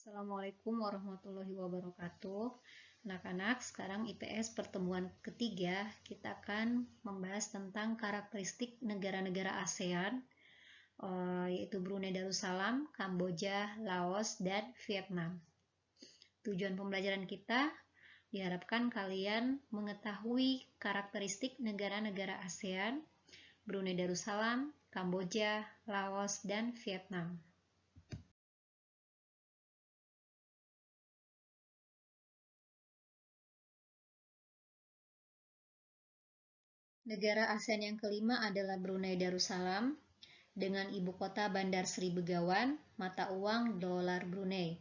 Assalamualaikum warahmatullahi wabarakatuh. Anak-anak, sekarang IPS pertemuan ketiga kita akan membahas tentang karakteristik negara-negara ASEAN, yaitu Brunei Darussalam, Kamboja, Laos, dan Vietnam. Tujuan pembelajaran kita diharapkan kalian mengetahui karakteristik negara-negara ASEAN, Brunei Darussalam, Kamboja, Laos, dan Vietnam. Negara ASEAN yang kelima adalah Brunei Darussalam dengan ibu kota Bandar Sri Begawan, mata uang dolar Brunei.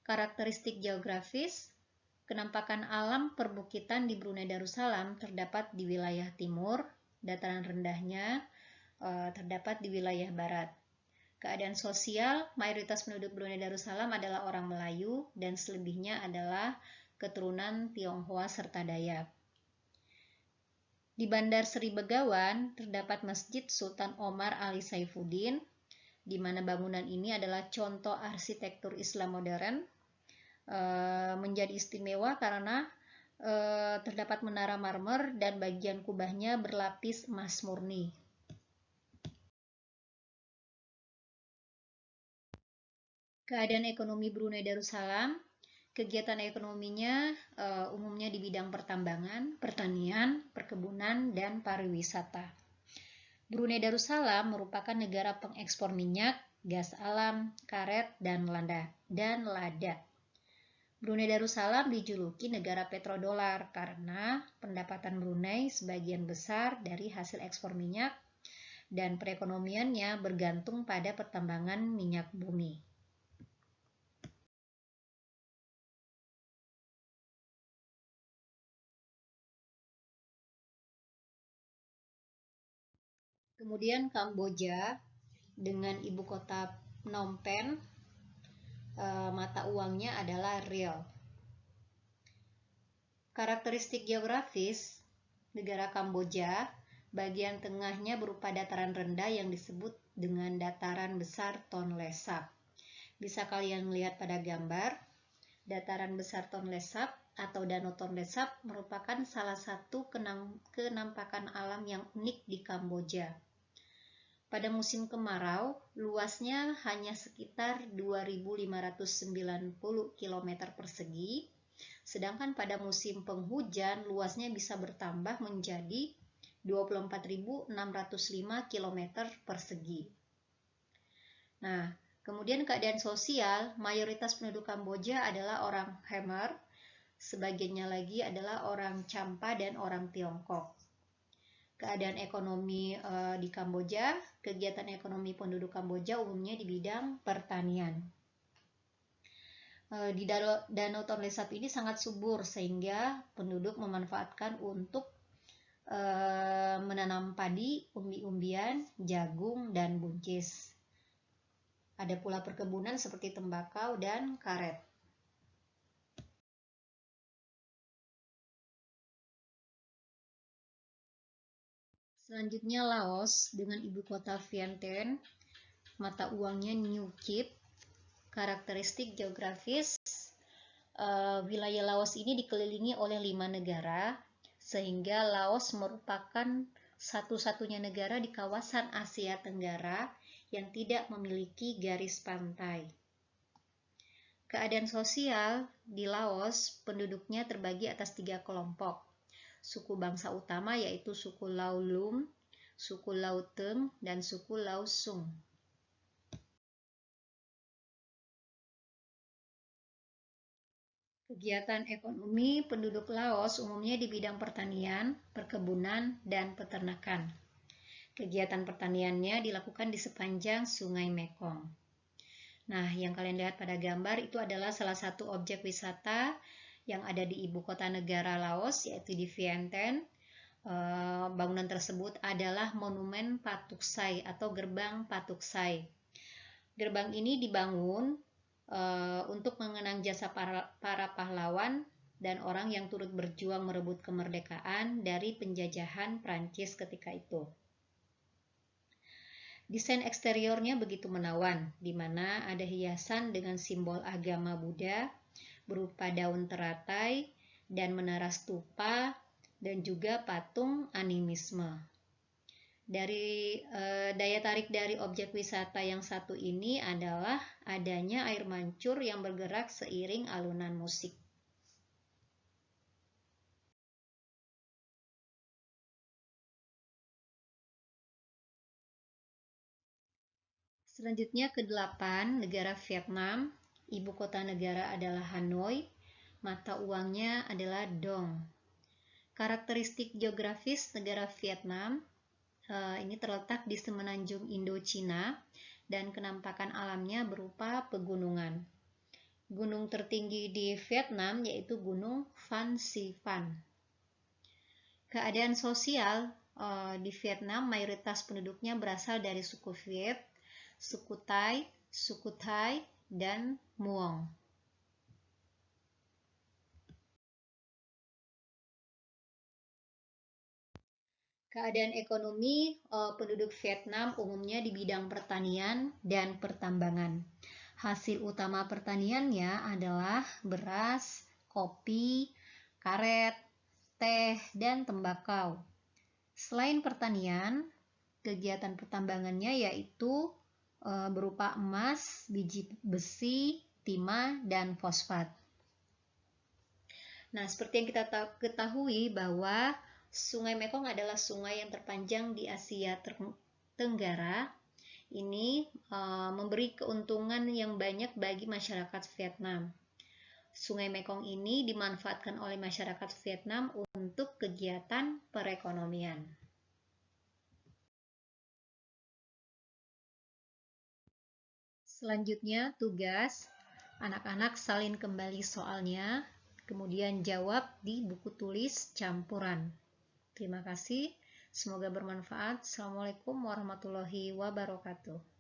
Karakteristik geografis, kenampakan alam perbukitan di Brunei Darussalam terdapat di wilayah timur, dataran rendahnya terdapat di wilayah barat. Keadaan sosial, mayoritas penduduk Brunei Darussalam adalah orang Melayu dan selebihnya adalah keturunan Tionghoa serta Dayak. Di Bandar Sri Begawan terdapat Masjid Sultan Omar Ali Saifuddin, di mana bangunan ini adalah contoh arsitektur Islam modern, menjadi istimewa karena terdapat menara marmer dan bagian kubahnya berlapis emas murni. Keadaan ekonomi Brunei Darussalam, kegiatan ekonominya umumnya di bidang pertambangan, pertanian, perkebunan, dan pariwisata. Brunei Darussalam merupakan negara pengekspor minyak, gas alam, karet, dan lada. Brunei Darussalam dijuluki negara petrodolar karena pendapatan Brunei sebagian besar dari hasil ekspor minyak dan perekonomiannya bergantung pada pertambangan minyak bumi. Kemudian Kamboja dengan ibu kota Phnom Penh, mata uangnya adalah riel. Karakteristik geografis negara Kamboja, bagian tengahnya berupa dataran rendah yang disebut dengan dataran besar Tonle Sap. Bisa kalian lihat pada gambar, dataran besar Tonle Sap atau Danau Tonle Sap merupakan salah satu kenampakan alam yang unik di Kamboja. Pada musim kemarau, luasnya hanya sekitar 2.590 km persegi, sedangkan pada musim penghujan luasnya bisa bertambah menjadi 24.605 km persegi. Nah, kemudian keadaan sosial, mayoritas penduduk Kamboja adalah orang Khmer, sebagiannya lagi adalah orang Champa dan orang Tiongkok. Keadaan ekonomi di Kamboja, kegiatan ekonomi penduduk Kamboja umumnya di bidang pertanian. Di Danau Tonle Sap ini sangat subur sehingga penduduk memanfaatkan untuk menanam padi, umbi-umbian, jagung, dan buncis. Ada pula perkebunan seperti tembakau dan karet. Selanjutnya Laos dengan ibu kota Vientiane, mata uangnya New Kip. Karakteristik geografis, wilayah Laos ini dikelilingi oleh 5 negara, sehingga Laos merupakan satu-satunya negara di kawasan Asia Tenggara yang tidak memiliki garis pantai. Keadaan sosial di Laos, penduduknya terbagi atas 3 kelompok. Suku bangsa utama yaitu suku Lao Lum, suku Lao Teng, dan suku Lao Sung. Kegiatan ekonomi penduduk Laos umumnya di bidang pertanian, perkebunan, dan peternakan. Kegiatan pertaniannya dilakukan di sepanjang Sungai Mekong. Nah, yang kalian lihat pada gambar itu adalah salah satu objek wisata yang ada di ibu kota negara Laos, yaitu di Vientiane. Bangunan tersebut adalah Monumen Patuksai atau Gerbang Patuksai. Gerbang ini dibangun untuk mengenang jasa para pahlawan dan orang yang turut berjuang merebut kemerdekaan dari penjajahan Prancis ketika itu. Desain eksteriornya begitu menawan, di mana ada hiasan dengan simbol agama Buddha berupa daun teratai dan menara stupa dan juga patung animisme. Dari daya tarik dari objek wisata yang satu ini adalah adanya air mancur yang bergerak seiring alunan musik. Selanjutnya ke-8, negara Vietnam. Ibu kota negara adalah Hanoi. Mata uangnya adalah dong. Karakteristik geografis negara Vietnam ini terletak di semenanjung Indochina dan kenampakan alamnya berupa pegunungan. Gunung tertinggi di Vietnam yaitu Gunung Phan Xi Phan. Keadaan sosial di Vietnam, mayoritas penduduknya berasal dari suku Viet, suku Thai, dan Muong. Keadaan ekonomi penduduk Vietnam umumnya di bidang pertanian dan pertambangan. Hasil utama pertaniannya adalah beras, kopi, karet, teh, dan tembakau. Selain pertanian, kegiatan pertambangannya yaitu berupa emas, biji besi, timah, dan fosfat. Nah, seperti yang kita ketahui bahwa Sungai Mekong adalah sungai yang terpanjang di Asia Tenggara. Ini memberi keuntungan yang banyak bagi masyarakat Vietnam. Sungai Mekong ini dimanfaatkan oleh masyarakat Vietnam untuk kegiatan perekonomian. Selanjutnya, tugas anak-anak salin kembali soalnya, kemudian jawab di buku tulis campuran. Terima kasih, semoga bermanfaat. Assalamualaikum warahmatullahi wabarakatuh.